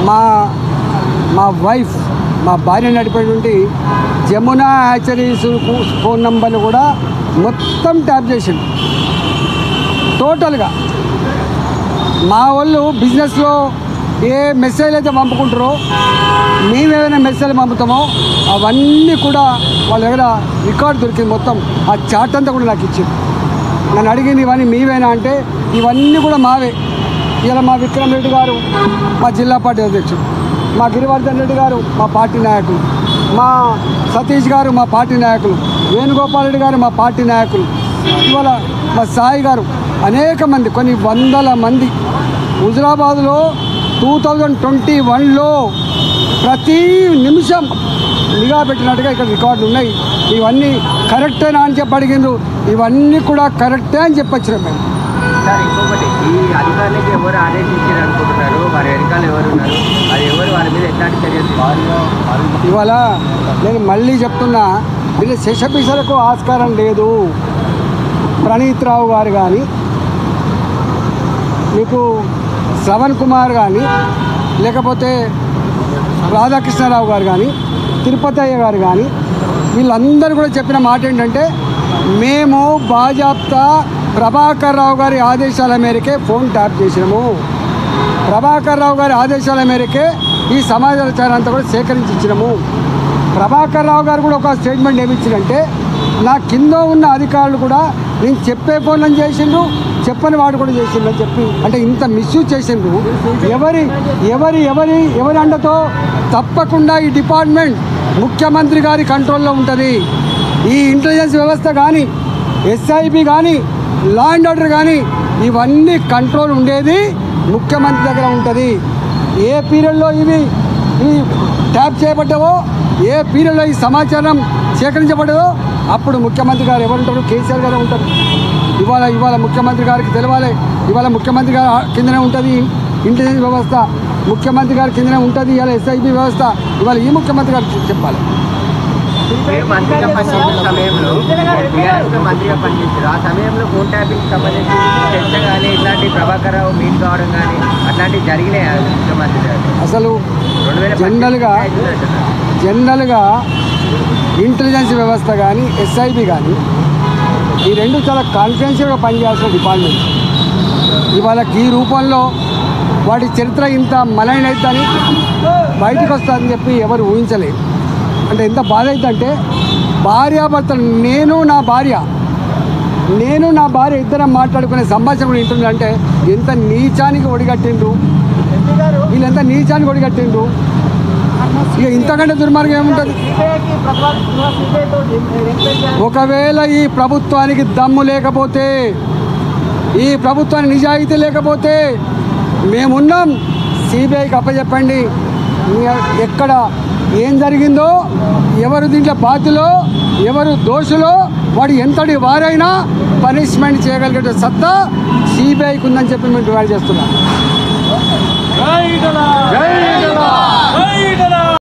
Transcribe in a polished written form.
మా మా వైఫ్ మా భార్య నడిపేటువంటి జమునా హ్యాచరీస్ ఫోన్ నంబర్లు కూడా మొత్తం ట్యాప్ చేసిండు టోటల్గా. మా వాళ్ళు బిజినెస్లో ఏ మెసేజ్ అయితే పంపుకుంటారో మేమేమైనా మెసేజ్ పంపుతామో అవన్నీ కూడా వాళ్ళ దగ్గర రికార్డు దొరికింది. మొత్తం ఆ చాట్ అంతా కూడా నాకు ఇచ్చింది. నన్ను అడిగింది ఇవన్నీ మీవేనా అంటే ఇవన్నీ కూడా మావే. ఇలా మా విక్రమ్ రెడ్డి గారు మా జిల్లా పార్టీ అధ్యక్షుడు, మా గిరివర్ధన్ రెడ్డి గారు మా పార్టీ నాయకులు, మా సతీష్ గారు మా పార్టీ నాయకులు, వేణుగోపాల్ రెడ్డి గారు మా పార్టీ నాయకులు, ఇవాళ మా సాయి గారు, అనేక మంది, కొన్ని వందల మంది. హుజురాబాద్లో 2021లో ప్రతి నిమిషం నిఘా పెట్టినట్టుగా ఇక్కడ రికార్డులు ఉన్నాయి. ఇవన్నీ కరెక్టేనా అని చెప్పి అడిగిండ్రు. ఇవన్నీ కూడా కరెక్టే అని చెప్పొచ్చాం మేము. సార్ ఇంకొకటి, ఈ అధికారులకి ఎవరు ఆదేశించారు అనుకుంటున్నారు, వారి వెనకాల ఎవరు ఉన్నారు, అది ఎవరు, వారి మీద ఎట్లాంటి చర్యలు? ఇవాళ నేను మళ్ళీ చెప్తున్నా, వీళ్ళు శశపిశలకు ఆస్కారం లేదు. ప్రణీత్ రావు గారు కానీ, మీకు శ్రవణ్ కుమార్ కానీ, లేకపోతే రాధాకృష్ణరావు గారు కానీ, తిరుపతయ్య గారు కానీ, వీళ్ళందరూ కూడా చెప్పిన మాట ఏంటంటే మేము బాజాప్తా ప్రభాకర్ రావు గారి ఆదేశాల మేరకే ఫోన్ ట్యాప్ చేసినాము. ప్రభాకర్ రావు గారి ఆదేశాల మేరకే ఈ సమాచారం అంతా కూడా సేకరించి ఇచ్చినాము. ప్రభాకర్ రావు గారు కూడా ఒక స్టేట్మెంట్ ఏమిచ్చిందంటే నా కింద ఉన్న అధికారులు కూడా నేను చెప్పే ఫోన్లను చేసిండ్రు, చెప్పని వాడు కూడా చేసిండ్రు అని చెప్పి, అంటే ఇంత మిస్యూజ్ చేసిండ్రు. ఎవరి ఎవరి ఎవరి ఎవరి అండతో? తప్పకుండా ఈ డిపార్ట్మెంట్ ముఖ్యమంత్రి గారి కంట్రోల్లో ఉంటుంది. ఈ ఇంటెలిజెన్స్ వ్యవస్థ కానీ, ఎస్ఐబి కానీ, లా అండ్ ఆర్డర్ కానీ, ఇవన్నీ కంట్రోల్ ఉండేది ముఖ్యమంత్రి దగ్గర ఉంటుంది. ఏ పీరియడ్లో ఇవి ట్యాప్ చేయబడ్డావో, ఏ పీరియడ్లో ఈ సమాచారం సేకరించబడ్డదో అప్పుడు ముఖ్యమంత్రి గారు ఎవరుంటారు? కేసీఆర్ గారే ఉంటారు. ఇవాళ ముఖ్యమంత్రి గారికి తెలవాలి. ఇవాళ ముఖ్యమంత్రి గారు కిందనే ఉంటుంది ఇంటెలిజెన్స్ వ్యవస్థ, ముఖ్యమంత్రి గారి కిందనే ఉంటుంది ఇవాళ ఎస్ఐబి వ్యవస్థ. ఇవాళ ఈ ముఖ్యమంత్రి గారు చెప్పాలి. మంత్రిగా పనిచేసిన సమయంలో మంత్రిగా పనిచేస్తారు, ఆ సమయంలో ఫోన్ ట్యాపింగ్ సంబంధించి చర్చ కానీ ఇట్లాంటి ప్రభాకర్ రావు మీట్ కావడం కానీ అట్లాంటివి జరిగినాయి ముఖ్యమంత్రి గారు? అసలు జనరల్గా ఇంటెలిజెన్స్ వ్యవస్థ కానీ, ఎస్ఐబి కానీ, ఈ రెండు చాలా కాన్ఫిడెన్షియల్గా పనిచేయాల్సిన డిపార్ట్మెంట్. ఇవాళ ఈ రూపంలో వాటి చరిత్ర ఇంత మలైన అవుతుందని బయటకు వస్తుందని చెప్పి ఎవరు ఊహించలేదు. అంటే ఎంత బాధ అవుతుందంటే భార్యాభర్తలు, నేను నా భార్య ఇద్దరం మాట్లాడుకునే సంభాషణ కూడా వింటుందంటే ఎంత నీచానికి ఒడిగట్టిండ్రు వీళ్ళు, ఎంత నీచానికి ఒడిగట్టిండ్రు. ఇక ఇంతకంటే దుర్మార్గం ఏముంటుంది? ఒకవేళ ఈ ప్రభుత్వానికి దమ్ము లేకపోతే, ఈ ప్రభుత్వానికి నిజాయితీ లేకపోతే మేమున్నాం. సిబిఐకి అప్పచెప్పండి. ఎక్కడ ఏం జరిగిందో, ఎవరు దీంట్లో బాధ్యులో, ఎవరు దోషులో, వాడు ఎంతటి వారైనా పనిష్మెంట్ చేయగలిగే సత్తా సిబిఐకి ఉందని చెప్పి మేము డిమాండ్ చేస్తున్నాం.